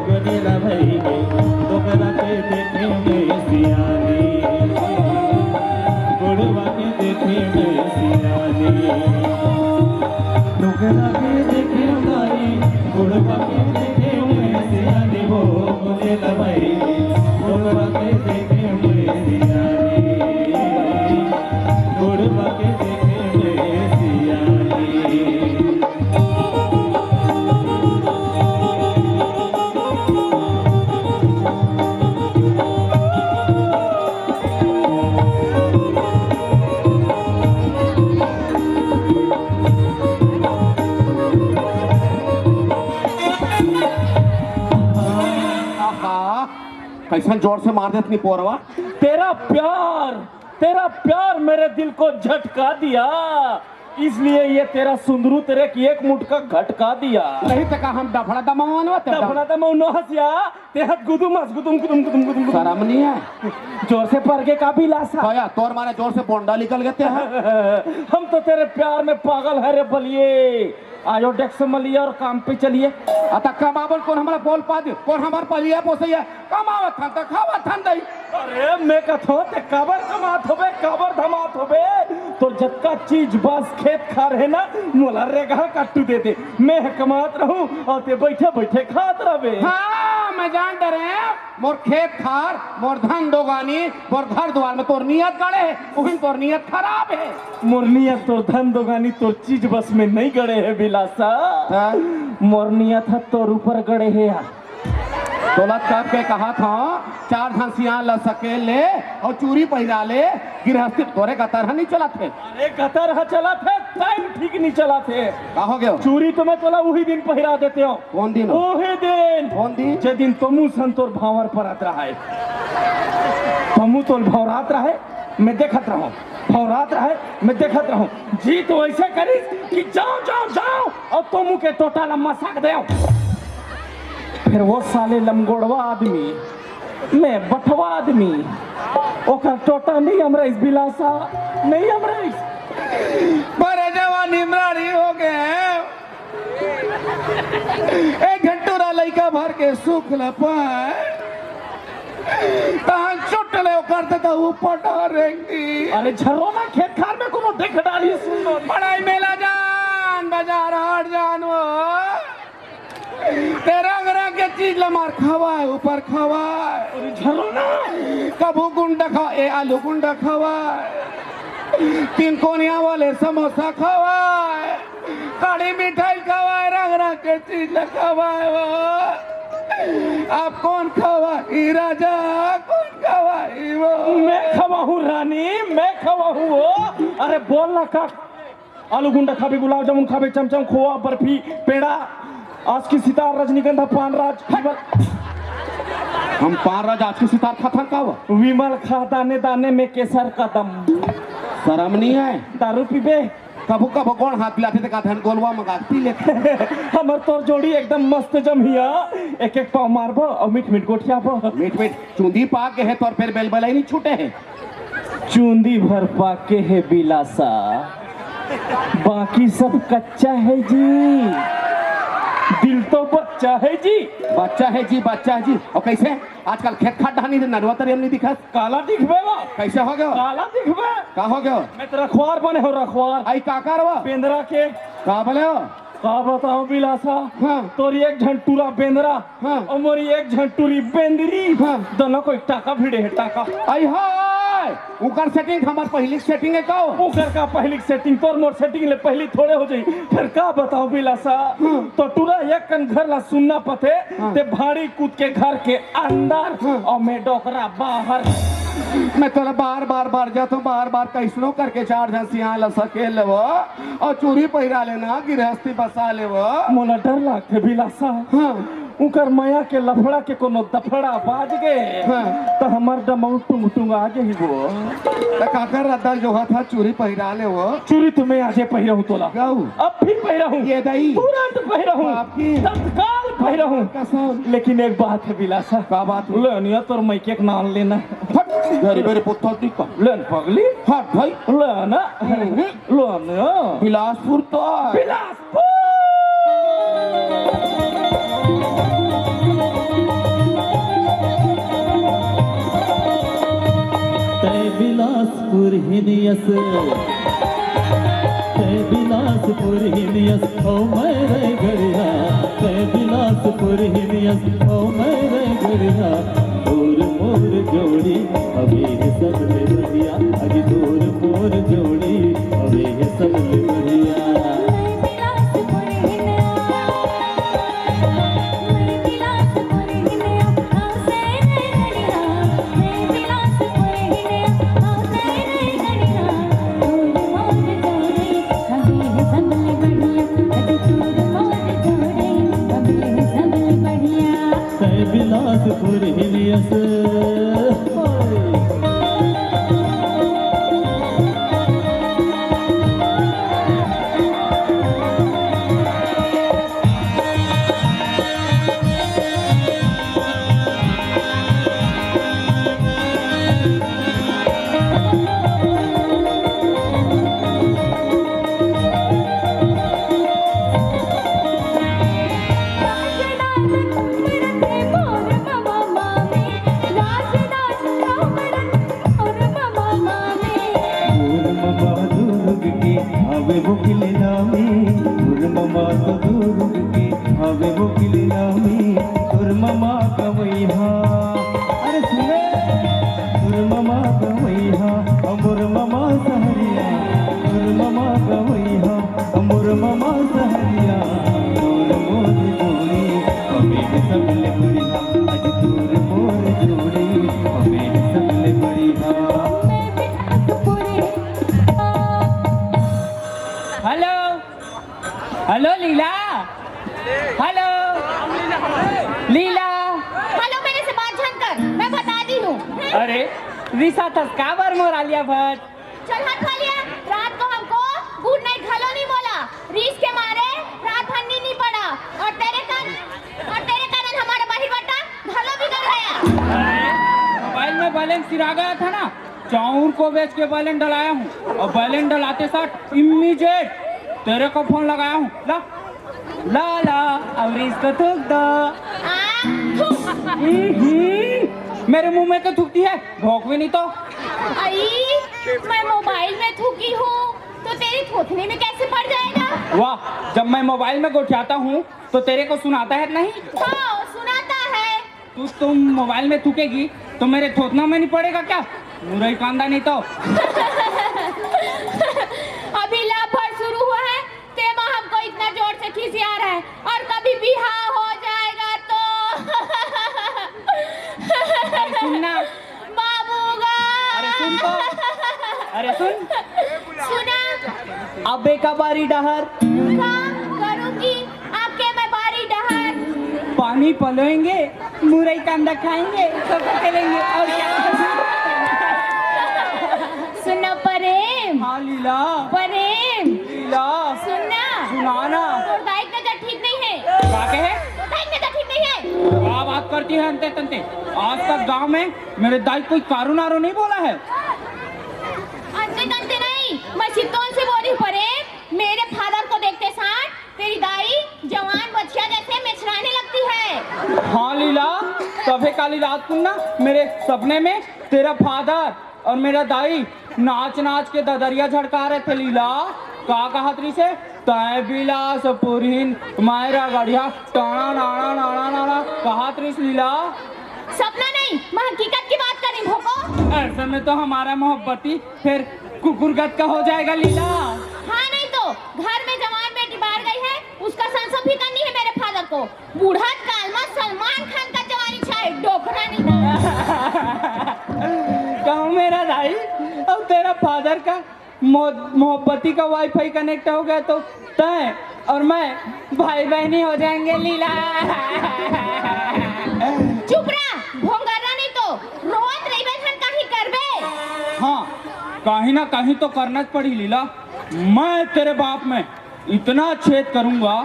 Gorilla भाई गे तोकरा के देखे में सियानी गोड़वा के देखे में सियानी तोकरा के देखे भाई गोड़वा के देखे में सियानी हो गोरेला भाई गोड़वा के देखे में सियानी गोड़वा के देखे में सियानी कैसा जोर से मार देती पोरवा। तेरा प्यार मेरे दिल को झटका दिया, इसलिए ये तेरा सुंदरू तेरे की एक मुठ का घटका दिया। नहीं तो का हम डफड़ा दमावनवा ते डफड़ा दमावनो हसिया ते हत गुदुम गुदुम शर्म नहीं है। जोर से पर के का भी लासा होया तोर मारे जोर से बोंडा निकल गए हैं। हम तो तेरे प्यार में पागल है रे बलिए। आयो डेक्स मलिए और काम पे चलिए। अतः कमावल कौन हमारा बोल पा दे कौन हमार पलिया पोसैया कमावत था त खावत था दई। अरे मैं कथो ते काबर कमात होबे काबर धमात होबे तो जतका चीज बस खेत खा रहे ना मोला रेगा काटू दे दे मैं कमात रहूं और ते बैठे बैठे खात रहबे। हाँ मैं जान डरे मोर खेत खार मोर धन दोगानी मोर घर द्वार में तोर नियत गड़े है उहिन तोर नियत खराब है। मोर नियत तोर धन दोगानी तोर चीज बस में नहीं गड़े है बिलासा। मोर नियत है तोर ऊपर गड़े है यार। दौलत कब के कहा था चार धंसियां ल सके ले और चूरी पहिरा ले गिरहस्ती तोरे कतर नहीं चला थे। अरे कतर है चला थे टाइम ठीक नहीं चला थे। कहो गयो चूरी तो मैं तोला वही दिन पहिरा देते हो। कौन दिन वही दिन कौन दिन जे दिन तुमू संतोर भावर पर आता है तुमू तो भौरात रहे मैं देखत रहूं भौरात रहे मैं देखत रहूं जी तो ऐसे करी कि जाओ जाओ जाओ और तुमू के टोटा लम्मा साक दे। फिर वो साले लमगोड़वा आदमी मैं बठवा आदमी ओकर टोटा नहीं हमरा इस बिलासा नहीं हमरा इस बड़े जवानी इमरानी हो गए एक घंटोरा लइका भर के सुख लपाए तान चुटले करते तो ऊपर डरेंगी। अरे झरोना खेत खार में कोनो देख डाली सुन बड़ाई मेला जान बाजार हाट जान वो तेरा रंग के चीज लमार खवाए ऊपर खवाए झरोना कबू गुंडा खा ए आलू गुंडा खवाए तीन कोनिया वाले समोसा खवाए कड़ी मिठाई खवाए रंग के चीज खवाए वो आप कौन खवाई राजा कौन खवाई वो मैं खवाहू रानी मैं खवाहू वो। अरे बोल ना का आलू गुंडा खाबे गुलाब जामुन खाबे चमचम खोआ बर्फी पेड़ा आज की सितार रजनीगंधा पानराज हम पानराज आज की सितार खाता का विमल खा दाने दाने में केसर का दम। शर्म नहीं है दारू पीबे कबू कबू कौन हाथ पिलाते थे काथन गोलवा मंगाती लेते हमर तोर जोड़ी एकदम मस्त जमिया एक एक पाव मारबो और मीठ मीठ गोठियाबो मीठ मीठ चूंदी पाक के है तोर फिर बेल बलाई नहीं छूटे हैं चूंदी भर पाक के है बिलासा बाकी सब कच्चा है जी दिल तो बच्चा है जी बच्चा है जी और कैसे आजकल खेत खाट ढानी नरवा तरियम नहीं दिखा काला दिखबे वो कैसे हो गया काला दिखबे का हो गया मैं तेरा रखवार बने हो रखवार आई काकारवा बेंदरा के का बोले हो का बताओ बिलासा। हाँ। तोरी एक झंटूरा बेंदरा हाँ। और मोरी एक झंटूरी बेंदरी हाँ। दोनों को टाका भिड़े है टाका आई हाय उकर सेटिंग हमार पहली सेटिंग है का ओकर का पहली सेटिंग तोर मोर सेटिंग ले पहली थोड़े हो जाई फिर का बताओ बिलासा। तो टूरा एक कन घर ला सुनना पते ते भाड़ी कूद के घर के अंदर और मैं डोकरा बाहर मैं तोरा बार जाता हूँ बार कैसनो करके चार झंसियां ल सके ले वो और चूरी पहिरा लेना गिरहस्ती बसा ले वो मोला डर लागते बिलासा। उकर माया के लफड़ा के कोनो दफड़ा बाज गए तो हमार दमऊ टुंग टुंग आगे ही वो तो काकर रद्दल जो था चूरी पहिरा ले वो चूरी तुम्हें आजे पहिरा हूँ तोला गाऊ अब फिर पहिरा हूँ ये दही तुरंत पहिरा हूँ आपकी तत्काल पहिरा हूँ कसम। लेकिन एक बात है बिलासा का बात लेनिया तोर मायके के नाम लेना गरी गरी पुत्थर टिका लेन पगली हट भाई लेना लेना बिलासपुर तो बिलासपुर हिनियस बिलासपुर हिनियस ओ मेरे गरिया बिलासपुर हिनियस ओ मेरे गरिया दूर मोर जोड़ी अभी सब ले बढ़िया अजी दूर मोर जोड़ी अभी सब ले बढ़िया बिलासपुर हिनियस हवे वकील नामी तुर ममा तो दूर के हवे वकील नामी तुर ममा कवैहा अरे सुने तुर ममा कवैहा अमर ममा सहरिया तुर ममा कवैहा अमर ममा सहरिया तोर मोर जोड़ी हमें सबले बढ़िया अज तोर मोर जोड़ी हमें सबले बढ़िया हेलो हेलो लीला हेलो लीला हेलो मेरे से बात झन कर मैं बताती हूँ अरे रिसा तस्काबर मोरालिया भट चल हाथ खा लिया रात को हमको गुड नाइट हेलो नहीं बोला रीस के मारे रात भर नींद नहीं पड़ा और तेरे कारण हमारा बाहर बटा हेलो भी कर गया मोबाइल में बैलेंस गिरा गया था ना चाउर को बेच के बैलेंस डलाया हूँ और बैलेंस डलाते साथ इमीडिएट तेरे को फोन लगाया हूँ ला ला ला अब इसको थूक दो मेरे मुंह में तो थूकती है भोंक भी नहीं तो आई मैं मोबाइल में थूकी हूँ तो तेरी थूकने में कैसे पड़ जाएगा वाह जब मैं मोबाइल में गोठियाता हूँ तो तेरे को सुनाता है नहीं हाँ सुनाता है तुम मोबाइल में थूकेगी तो मेरे थोतना में नहीं पड़ेगा क्या मुरई कांदा नहीं तो अभी लाभर शुरू हुआ है तेमा हमको इतना जोर से खिसिया रहा है और कभी बिहार हो जाएगा तो सुनना बाबूगा अरे सुन तो अरे सुन सुना अबे का बारी डहर करूंगी आपके मैं बारी डहर पानी पलोएंगे मुरई कांदा खाएंगे सब खेलेंगे और क्या सुना प्रेम हाँ लीला प्रेम लीला सुनना सुनाना तो दाइक नजर ठीक नहीं है क्या कहे दाइक नजर ठीक नहीं है क्या बात करती है अंते तंते आज तक गांव में मेरे दाई कोई कारू नारू नहीं बोला है अंते तंते नहीं मैं सितौन से बोली प्रेम मेरे फादर को देखते साथ तेरी दाई जवान बच्चिया जैसे मिचराने लगती है हाँ लीला तबे काली रात को ना मेरे सपने में तेरा फादर और मेरा दाई नाच नाच के ददरिया झड़का रहे थे लीला का कहा तरी से तय बिलासपुरहीन मायरा गढ़िया टाणा नाना नाना नाना कहा तरी लीला सपना नहीं मैं हकीकत की बात कर रही भोको ऐसे में तो हमारा मोहब्बती फिर कुकुरगत का हो जाएगा लीला हाँ नहीं तो घर में जवान बेटी बाहर गई है उसका संसद भी करनी है मेरे फादर को बूढ़ा काल में सलमान खान का जवानी छाए डोकरा नहीं कहूँ मेरा दाई अब तेरा फादर का मोहब्बती का वाईफाई कनेक्ट हो गया तो तय और मैं भाई बहनी हो जाएंगे लीला चुप रहा भोंगरा नहीं तो रोज रही बैठन कहीं करबे हाँ कहीं ना कहीं तो करना पड़ी लीला मैं तेरे बाप में इतना छेद करूंगा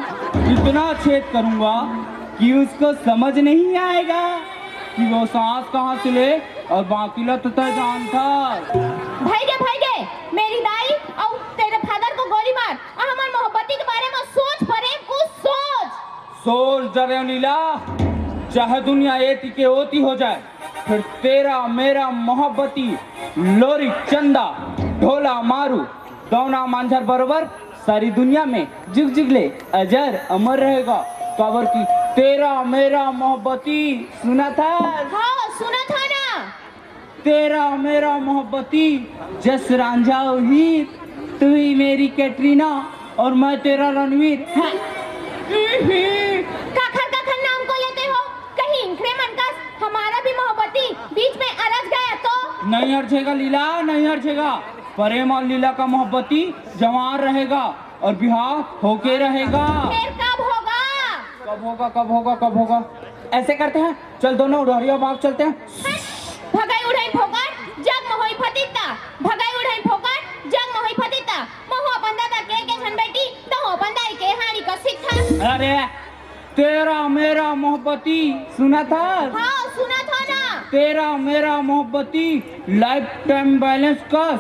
कि उसको समझ नहीं आएगा कि वो सांस कहाँ से ले और बाकी ला तो जान था भाई गे मेरी दाई और तेरे फादर को गोली मार और हमारी मोहब्बती के बारे में सोच परे कुछ सोच जरे लीला चाहे दुनिया एती के ओती हो जाए फिर तेरा मेरा मोहब्बती लोरी चंदा ढोला मारू दोना मांझर बरोबर सारी दुनिया में जुग जुगले अजर अमर रहेगा। काबर की तेरा मेरा मोहब्बती सुना था? हाँ सुना था ना। तेरा मेरा मोहब्बती जस रांझा हीर, तू ही मेरी कैटरीना और मैं तेरा रणवीर। काखर काखर नाम को लेते हो, कहीं इंक्रीमेंट का हमारा भी मोहब्बती बीच में अरज गया तो? नहीं अरझेगा लीला, नहीं अरझेगा। प्रेम और लीला का मोहब्बती जवान रहेगा और बिहार होके रहेगा। फिर कब होगा? कब होगा कब होगा कब होगा? ऐसे करते हैं, चल दोनों उड़हरिया बाग चलते हैं। भगाई उड़ाई फोकट जग में होई फतीता, भगाई उड़ाई फोकट जग में होई फतीता। महुआ बंदा दा के छन बेटी तो हो बंदाई के हाड़ी का सिक्खा। अरे तेरा मेरा मोहब्बती सुना था? हाँ सुना था ना। तेरा मेरा मोहब्बती लाइफ टाइम बैलेंस कस,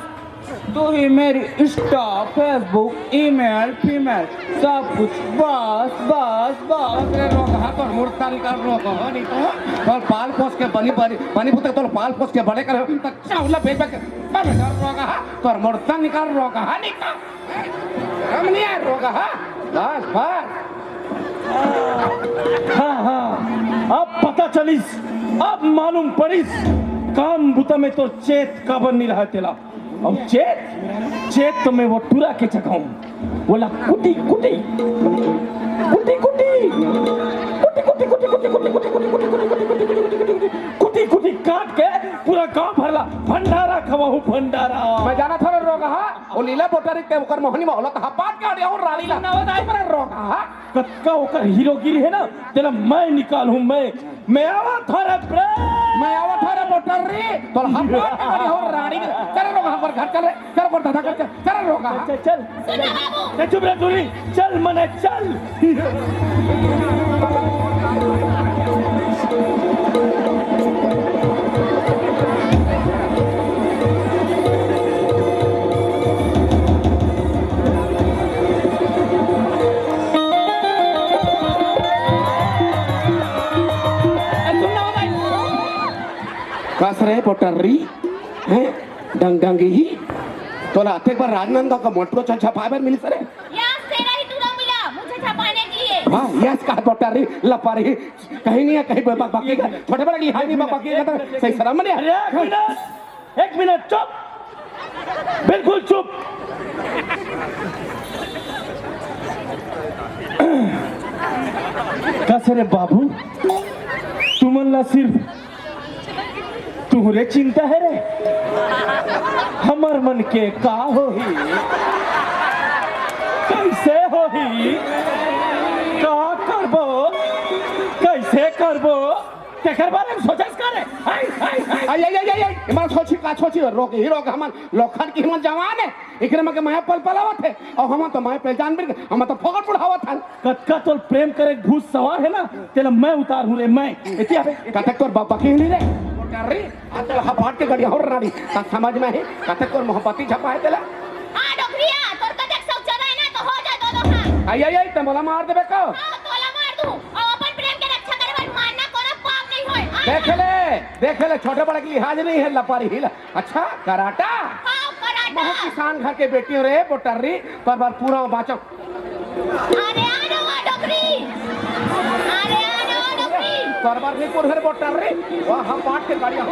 तो ही मेरी इंस्टा फेसबुक ईमेल फीमेल सब कुछ बस बस बस। तो मूर्ता निकाल नहीं तो पाल पोस के बनी बनी बनी पुत्र तो पाल पोस के बड़े कर चावला भेज के तो मूर्ता निकाल रोगा निकाल हम नहीं आ रोगा बस बस। हाँ हाँ अब पता चलिस, अब मालूम पड़िस काम बुता में तो चेत का बन नहीं रहा तेला। अब चेत तो मैं वो टूरा के चकाऊं, बोला कुटी कुटी कुटी कुटी कुटी कुटी कुटी कुटी कुटी कुटी कुटी कुटी कुटी काट के पूरा गांव भरला भंडारा खवाहू भंडारा। मैं जाना था रोगा वो लीला पोटारी के ओकर मोहनी में होला था पाट के और रानी ला पर रोगा कक्का ओकर हीरोगिरी है ना तेरा मैं निकालूं। मैं आवा थारा प्रेम, मैं आवा थारा पोटारी तो हम पाट के और रानी चल रोगा पर घर चल कर पर दादा कर चल रोगा चल चल सुना बाबू। चुप रह दूरी, चल मने चल। कस रहे पोटर्री हैं डंगडंगी ही तो लाते पर राजनंदा का मोटरो छापा पर मिली सरे यहाँ तेरा ही टूरा मिला मुझे छपाने के लिए। हाँ यस का पोटर्री लपारी कहीं नहीं है कहीं बाकी का छोटे बड़े लिहाज नहीं बाकी का तो सही शर्म नहीं। अरे एक मिनट चुप, बिल्कुल चुप। कैसे रे बाबू तुमला सिर्फ तुहरे चिंता है रे, हमर मन के का होही कैसे होही का करबो कैसे करबो तेकर बारे में सोचस करे। हाय हाय हाय आई इमान सोची का सोची रोक हीरो का हम लोखन की हम जवान है एकरे में के मैं पल पलावत है और हम तो मैं पहचान भी हम तो फोकट बुढ़ावत है। कतका तो प्रेम करे भूत सवार है ना तेला मैं उतार हूं रे मैं इतिया कतक तोर बाबा की नहीं रे पोटर्री आजकल हपाट के गड़ी और रानी ता समझ में है कतक तोर मोहब्बती छपा है तेला। आ डोकरिया तोर कदक सब चला है ना तो हो जा दो हां। आई ते बोला मार देबे को तोला मार दूं और अपन प्रेम के रक्षा करे बट मारना कोनो पाप नहीं होय। देख ले छोटे बड़े की लिहाज नहीं है लपारी हिल अच्छा कराटा। हां कराटा। बहुत किसान घर के बेटी रे पोटर्री पर बार पूरा बाचो। अरे आनो आ डोकरी, अरे आनो आ डोकरी पर बार नहीं पुर पोटर्री वाह हम पाट के गाड़ियां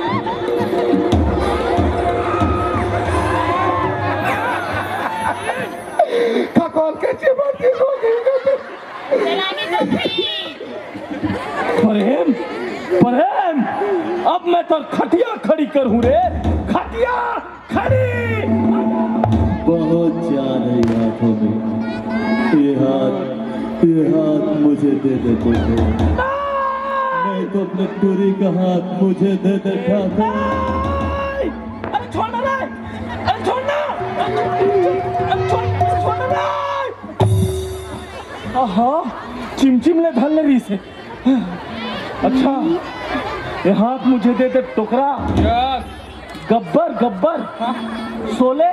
कॉल के चिपट के हो गई चलानी डोकरी। प्रेम प्रेम अब मैं तो खटिया खड़ी करूं रे, खटिया खड़ी। बहुत ज्यादा यादों में ये हाथ मुझे दे देते थे, मैं तो अपने टूरी का हाथ मुझे दे देता था। अरे छोड़ना रे, अरे छोड़ना, अरे छोड़ना रे। आहा चिमचिम ले धल रही से। अच्छा ये हाथ मुझे दे दे टोकरा। गब्बर गब्बर सोले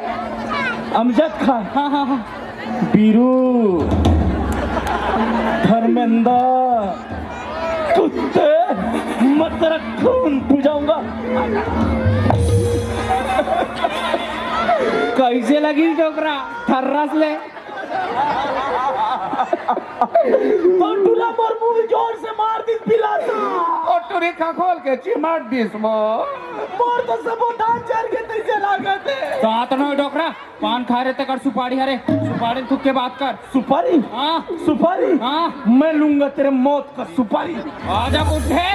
अमजद खान हाँ हाँ हाँ बीरू धर्मेंद्र कुत्ते मत रखून पूजाऊंगा। कैसे लगी डोकरा थर्रास ले तो टूला मोर मुंह जोर से मार दी पिलाता और टोरी खा खोल के चिमाट दिस मोर तो सब उठान चल के तैसे लागत है तो आता ना डोकरा पान खा रहे थे कर सुपारी हरे सुपारी थूक के बात कर सुपारी हाँ सुपारी हाँ मैं लूंगा तेरे मौत का सुपारी आजा उठे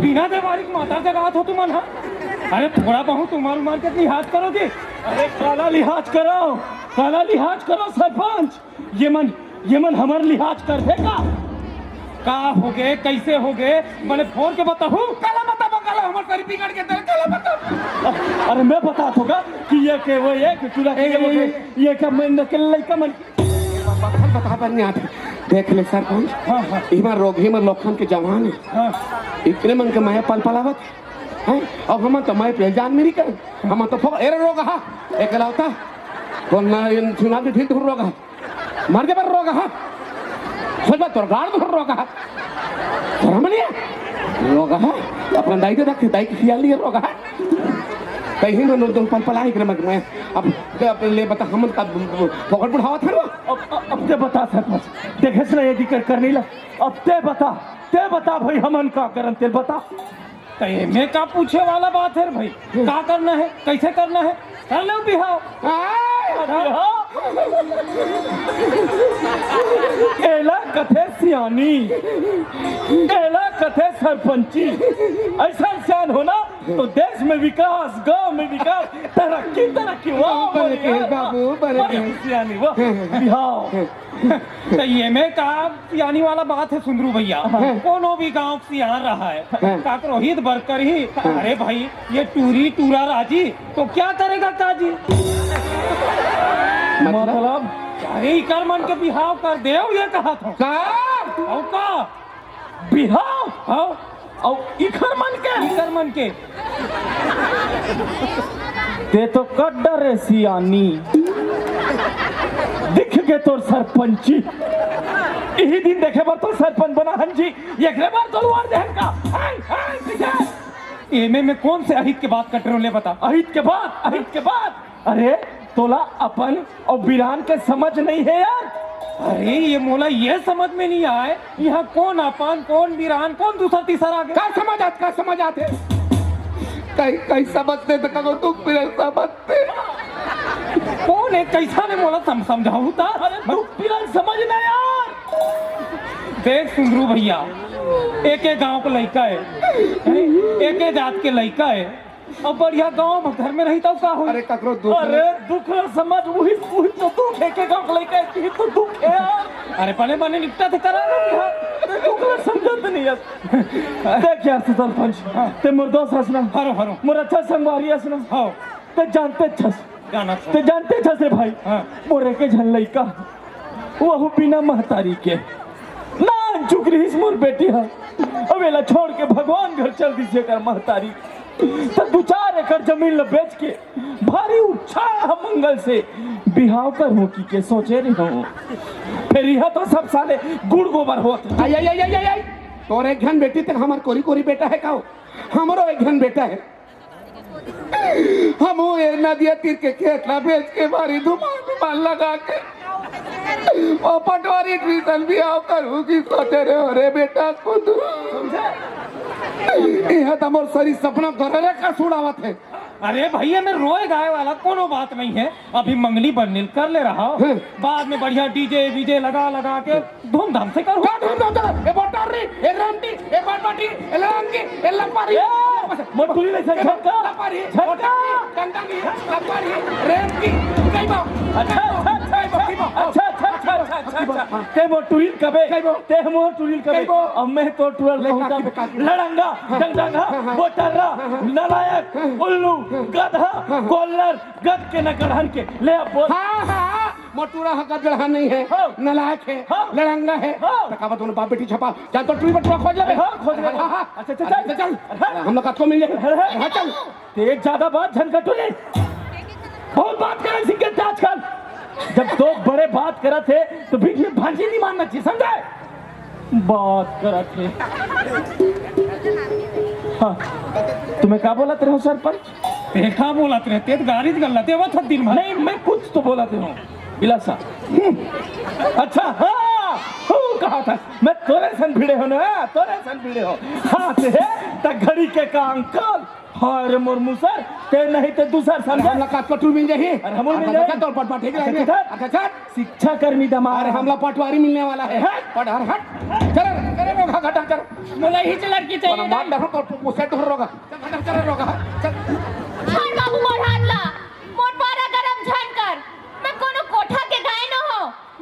बिना देवारी माता जगात हो तुम हाँ अरे थोड़ा बहुत उमर उमर के लिहाज करोगे अरे काला लिहाज करो सरपंच ये मन हमार लिहाज कर देगा का हो गए कैसे हो गए मैंने फोन के बताऊं काला बताओ काला हमार करी बिगड़ के तेरे काला बताओ अरे मैं बता दूंगा कि ये के वो ये कि तूला ये क्या मैं नकल लइका मन बता पर नहीं आते देख ले सरपंच हाँ हाँ हिमर रोग हिमर लोखन के जवान है हाँ इतने मन के माया पल पलावत है अब हम तो मैं पे जान मेरी कर हम तो फोक एरे रोग हा एक लावता तो ना इन चुनाव के ठीक रोग हा मर के पर रोग हा सोच बात तोर गाड़ तो रोग हा शर्म रोग हा अपना दाई के रख दाई की खियाल लिए रोग हा कहीं ना तुम पल पला ही कर मैं अब ले बता हम का फोकट बढ़ावा था अब ते बता सरपंच देखे ना ये दिक्कत करनी ला अब ते बता भाई हमन का करन ते बता तो ये मैं का पूछे वाला बात है भाई का करना है कैसे करना है कर लो बिहाव एला कथे सियानी एला कथे सरपंची ऐसा सियान होना तो देश में विकास गांव में विकास तरक्की वाह बाबू सियानी वाह बिहाव तो ये में का यानी वाला बात है सुंदरू भैया कोनो भी गांव से यहाँ रहा है का रोहित बरकर ही अरे भाई ये टूरी टूरा राजी तो क्या करेगा काजी मतलब अरे इकर मन के बिहाव कर दे ये कहा था का बिहाव हाँ और इखर मन के ते तो कड्डर है सियानी दिख के तोर सरपंची यही दिन देखे बार तो सरपंच बना हंजी ये बार तो लुआर देहन का एमे में कौन से अहित के बात कट रहे हो ले बता अहित के बाद अरे तोला अपन और बिरान के समझ नहीं है यार अरे ये मोला ये समझ में नहीं आए यहाँ कौन अपन कौन बिरान कौन दूसरा तीसरा आगे का समझ आते कई समझते तो कहो तुम फिर समझते कौन है कैसा ने मोला समझाऊ था तू बिरान समझना यार देख सुंदरू भैया एक गांव का लड़का है एक जात के लड़का है अब बढ़िया गांव घर में रहता का हो अरे ककरो दुख समझ वही तो दुख है के गांव का लड़का है तो दुख है यार अरे पहले बने निपटा थे करा दुख समझत नहीं है देख यार सरपंच ते मोर दोस्त हसना हरो मोर अच्छा संगवारी हसना हां ते जानते छस रे भाई मोरे के झन लइका वो बिना महतारी के ना चुकरी मोर बेटी है अवेला छोड़ के भगवान घर चल दीजिए कर महतारी तो 2-4 एकड़ जमीन ल बेच के भारी उछाल मंगल से बिहाव कर हो की सोचे रही हूँ फिर यह तो सब साले गुड़ गोबर होत आई तोर एक घन बेटी तक हमार कोरी बेटा है काओ हमारो एक घन बेटा है हम ये नदिया तीर के खेत ला बेच के मारी धुमान लगा के और पटवारी ट्यूशन भी आओ करूँ की सोचे रहे हो रे बेटा खुद यह तो मोर सरी सपना घर का सुड़ावत है अरे भैया मैं रोए गाय वाला कोनो बात नहीं है अभी मंगली बर्निल कर ले रहा हूँ बाद में बढ़िया डीजे वीजे लगा के धूमधाम से करूँ मोटुली ले छक्का अच्छा ते मोटुली कबे अब मैं तो टूरल लड़ंगा डंडंगा बोटरा नलायक उल्लू गधा कोल्लर गद के न गढ़न के ले अब बोल मोटूरा हका जड़हा नहीं है, हाँ। नलायक है, हाँ। लड़ंगा है, हाँ। तकावत दोनों बाप बेटी छपा, जा तो टूरी बटुआ खोज ले। हाँ, खोज ले। अच्छा अच्छा, चल चल, हम लोग को मिल जाए। हाँ चल, तेज ज्यादा बात झनकटू नहीं, बहुत बात करे सीखे थे आजकल। जब दो बड़े बात करा थे तो बीच में भांजी नहीं मानना चाहिए, समझे? बात करा थे। हाँ, तुम्हें क्या बोला तेरे हो सरपंच? देखा बोला तेरे तेज गाड़ी गल्ला देवा था दिन भर। नहीं, मैं कुछ तो बोला ते हूँ बिलासा। अच्छा, हाँ, कहा था मैं तोरे सन भिड़े हो ना, तोरे सन भिड़े हो। हाँ ते तक घड़ी के का अंकल, हाँ रे मोर मुसर, ते नहीं ते दूसर समझे। हम लोग का पटू मिल जाए, अरे हम मिल जाए तो पटवा ठीक है। अच्छा, अच्छा चल, शिक्षा कर्मी दमा। अरे हम लोग पटवारी मिलने वाला है। पढ़ हट, चल करे रोगा घटा कर, मुझे ही लड़की चाहिए। मार दे तो मुझसे तो रोगा, चल चल रोगा, चल। हाय बाबू मोर हाथ ला, मोर पारा गरम झन कर। मैं कोनो कोठा के गाय न हो,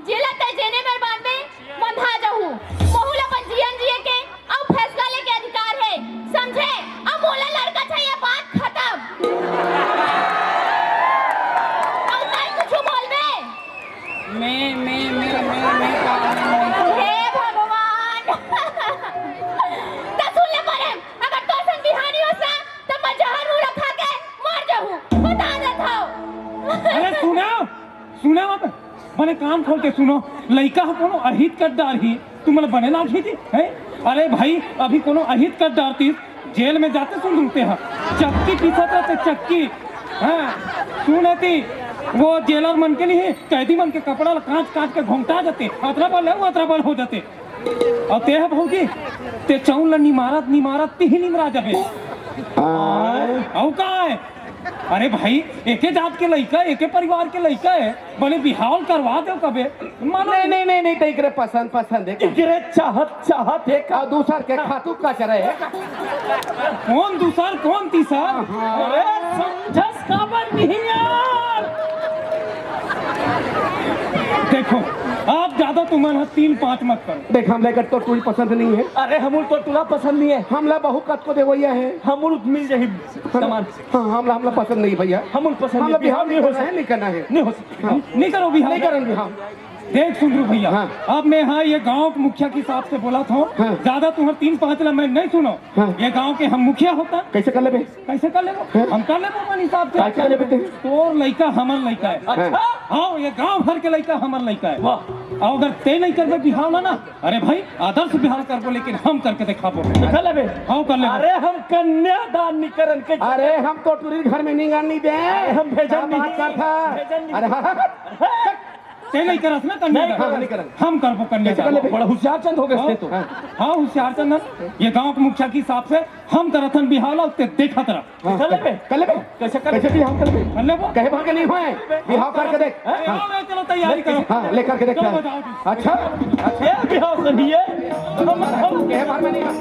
जिला ते जेने में बांधे बंधा जाऊं। बहुला पर जीवन जिए के अब फैसला लेके अधिकार है, समझे? अब मोला लड़का चाहिए, बात खत्म। अब नहीं कुछ बोलबे। हे भगवान। ता सुन ले परे, अगर तो सन बिहानी होसा तो मैं जहर मुंह रखा के मर जाऊं। बता देत हूं। अरे सुना मत, मैंने कान खोल के सुनो। लड़का हो कोनो अहित कर डार ही तुम मतलब बने ना उठी थी है? अरे भाई अभी कोनो अहित कर डारती जेल में जाते सुन लूटे हैं, चक्की पीसत रहते चक्की। हाँ सुनती वो जेलर मन के लिए कैदी मन के कपड़ा काट के घोंघटा जाते, अतरा बल हो जाते। और ते है भौजी ते चौन निमारत ती ही निमरा जाबे। औ का है? अरे भाई एके जात के लड़का, एके परिवार के लड़का है, बने बिहाव करवा दो कबे। मानो नहीं तेरे पसंद है। इकरे चाहत है और दूसर के खातू का चरे है। कौन दूसर कौन तीसर? अरे समझस काबर नहीं यार। देखो आप ज्यादा तुम्हारा 3-5 मत करो। देख हम लेकर तो टूरी पसंद नहीं है, अरे हमूल तो तुला पसंद नहीं है, हमला बहु कत को देवैया है। हमूल मिल जाही सामान। हाँ हमला पसंद नहीं भैया, हमूल पसंद हमला नहीं, बिहार तो नहीं हो है, नहीं करना है। नहीं हो सकती। हाँ। नहीं करो बिहार, नहीं करेंगे हम। देख सुंदरू भैया, हाँ। अब मैं हाँ ये गांव के मुखिया के हिसाब से बोला था। हाँ। ज्यादा तुम्हारे 3-5 ला मैं नहीं सुनो। हाँ। ये गांव के हम मुखिया होता कैसे कर ले बे? कैसे कर लेबो? हाँ। हम कर लेबो अपन हिसाब से। काय कर लेबे ते? तोर लड़का हमर लड़का है। अच्छा, हाँ ये गांव भर के लड़का हमर लड़का है। वाह। और अगर ते नहीं करबे बिहार ना, अरे भाई आदर्श बिहार करबो, लेकिन हम करके दिखाबो। कर लेबे। हाँ कर लेबो। अरे हम कन्यादान नहीं करन के। अरे हम तो टूरी घर में नहीं गानी दे, हम भेजन नहीं। बात करता। भेजन नहीं। अरे हाँ ते नहीं करस ना कन्यादान? नहीं करन। हम करबो कन्यादान। बड़ा होशियार चंद हो गए तो। हाँ होशियार चंदन, ये गांव के मुखिया के हिसाब से हम करथन बिहार ते देखत रह। कर लेबे। कर ले बे। कैसे कर कैसे भी हम कर ले कर लेबो। कहे भागे नहीं हुए, बिहाव करके देख। अरे हाँ। आओ, चलो तैयारी करो। हाँ लेकर के देख। चलो बताओ। अच्छा ये बिहाव सुनिए। हम कहे भाग में नहीं हुआ।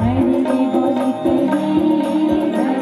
हरे बोल के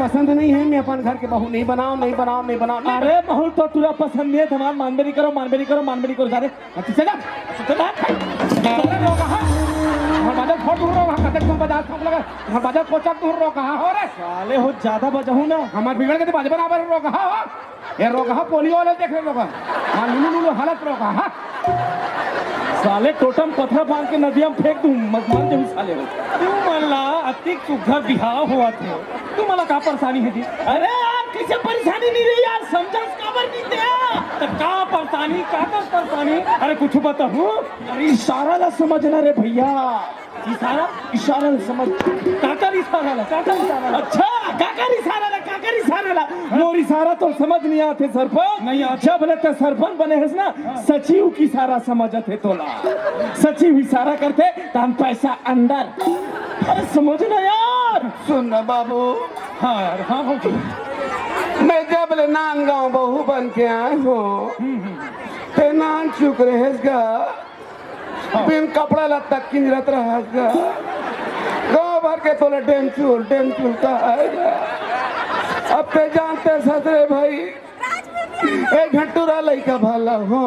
पसंद नहीं है, मैं अपन घर के बहू नहीं बनाओ नहीं बनाओ नहीं बनाओ। अरे बहुत तो तुरा पसंद है, हमार मानबे नहीं करो मानबे नहीं करो मानबे नहीं करो जा रे अच्छा जा हमार बाजार फोड़ दूर रहो, कतक तुम बाजार ठोक लगा, हमार बाजार कोचक दूर रहो, कहाँ हो रे? साले हो ज्यादा बजहू ना हमार बिगड़ के तो बाज बराबर रो कहाँ हो? ये रो कहाँ पोलियो वाले देख रहे लोग, हाँ लुलु लुलु हालत रो कहाँ? साले टोटम पत्थर बांध के नदिया में फेंक दूं मजमान जब साले हो तू मल्ला अतिक सुघर बिहाव हुआ थे तू मला का परेशानी है जी? अरे यार किसे परेशानी नहीं रही यार, समझा काबर नहीं दे का परेशानी अरे कुछ बताऊं? अरे इशारा ला समझना रे भैया, इशारा ला समझ काकर इशारा ला अच्छा काकर इशारा ला मोर इशारा तो समझ नहीं आते सरपंच नहीं अच्छा भले तो सरपंच बने है ना सचिव की इशारा समझते थे तोला सचिव इशारा करते तो हम पैसा अंदर अरे समझना यार। सुन ना बाबू, हाँ यार हाँ हो मैं जब ले नान गाँव बहू बन के आए हूँ, ते नान चुक रहेगा, बिन कपड़ा लत्ता किंजरत रहेगा, गाँव भर के तोले डेमचूल का आएगा। अब ते जानते ससरे भाई, एक घंटूरा लइका भला हो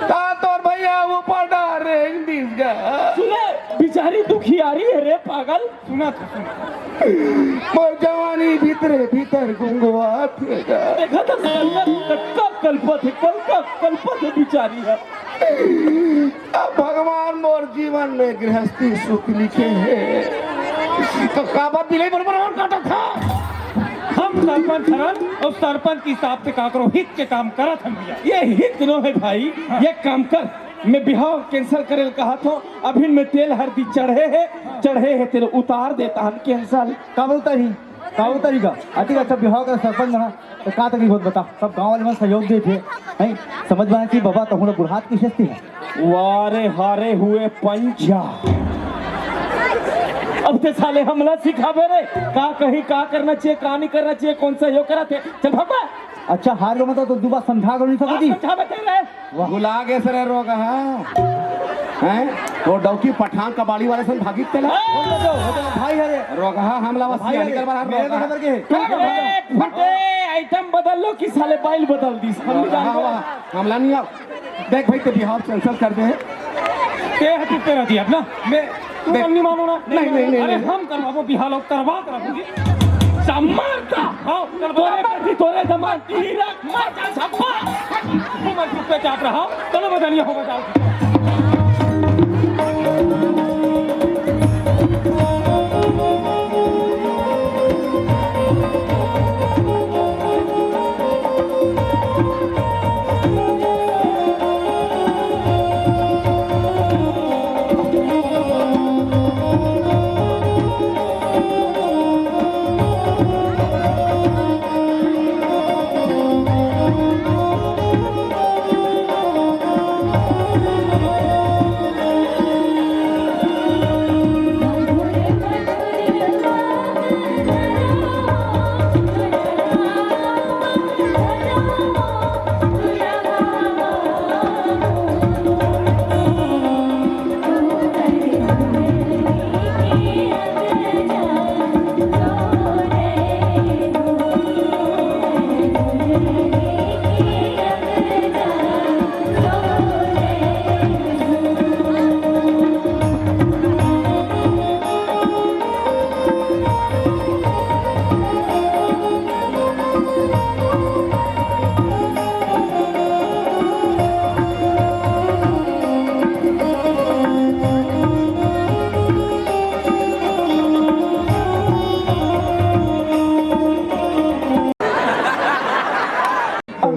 ता तोर भैया वो पड़ा रे इंग्लिश का सुने बेचारी दुखियारी है रे पागल सुना मोर जवानी भीतर गुंगवा थेगा। देखा था कल्पत है बेचारी है। अब भगवान मोर जीवन में गृहस्थी सुख लिखे है तो काबत दिले बराबर और काटा था। हम सरपंच हरन और सरपंच के हिसाब से का करो हित के काम करत हम भैया ये हित नो है भाई ये काम कर मैं बिहाव कैंसिल करे कहा था अभी में तेल हल्दी चढ़े है तेरे उतार देता हम कैंसिल का उतरी का अति अच्छा बिहाव का सरपंच बना तो का तकलीफ होत बता, सब गांव वाले मन सहयोग दे थे नहीं समझ में कि बाबा तो हमरा बुढ़ात की शक्ति है वारे हारे हुए पंचा अब ते साले हमला सिखावे रे का कहीं का करना चाहिए का नहीं करना चाहिए कौन सा सहयोग करा थे चल भगवा अच्छा हार गो मतलब तो दुबा समझा कर नहीं सकती समझा बते रे गुला के सरे रोग हैं वो डौकी पठान कबाड़ी वाले सन भागी चला भाई अरे रोग हमला बस भाई निकल बाहर मेरे रोग नंबर के फटे आइटम बदल लो कि साले बाइल बदल दी हमला नहीं आओ देख भाई ते बिहार कैंसिल कर दे ते हटी पे रहती अपना मैं तू नहीं मानो ना नहीं अरे हम करवाबो बिहार लोग करवा सम्मानता हां तोरे तोरे जमान हीरा मार का छप्पा तू मत चुप पे चाप रहा चलो बदलिए हो बता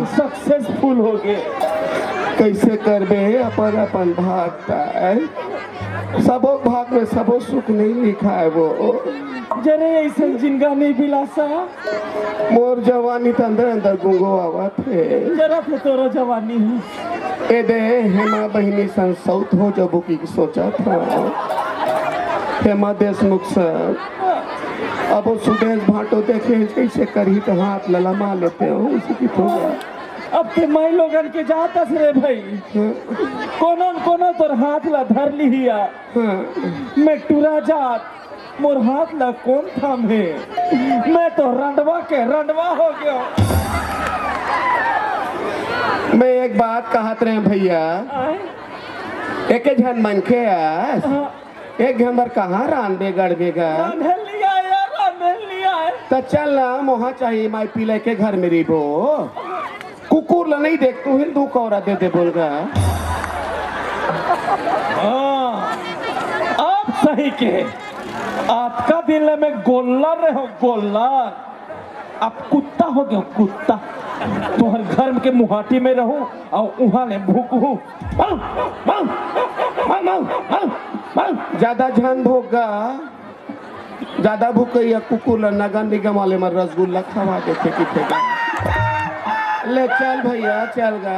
सक्सेसफुल हो गए कैसे करबे अपन अपन भाग सबो भाग में सबो सुख नहीं लिखा है वो जरे ऐसे जिंगा नहीं बिलासा मोर जवानी तो अंदर गुंगो आवा थे जरा तो तोरो जवानी है ए दे हेमा बहिनी सन साउथ हो जबो की सोचा था हेमा देशमुख सर अब वो सुदेश भाटो देखे कैसे करी तो हाथ ललमा लेते हो उसकी तो अब के माई लोगन के जाता रे भाई कोनो तोर हाथ ला धर लिया मैं टूरा जात मोर हाथ ला कौन थामे? मैं तो रंडवा के रंडवा हो गया। मैं एक बात कहत रहे भैया, एक झन मन के एक घंबर कहाँ रांधे गड़बेगा? रांधे लिया यार, रांधे लिया है। तो चल ना मोहा चाहिए माई पी ले के घर में रिबो। कुकुर ला नहीं देख तू हिंदू कौरा दे दे बोल गा। हाँ, आप सही कहे। आपका दिल में गोल्लर रहे हो, गोल्लर। आप कुत्ता हो गए, कुत्ता। तो हर घर के मुहाटी में रहो और वहां ले भूकू। ज्यादा झन भोगा, ज्यादा भूखैया कुकुर ला नगर निगम वाले में रसगुल्ला खवा देते कि ले चल भैया चल गा।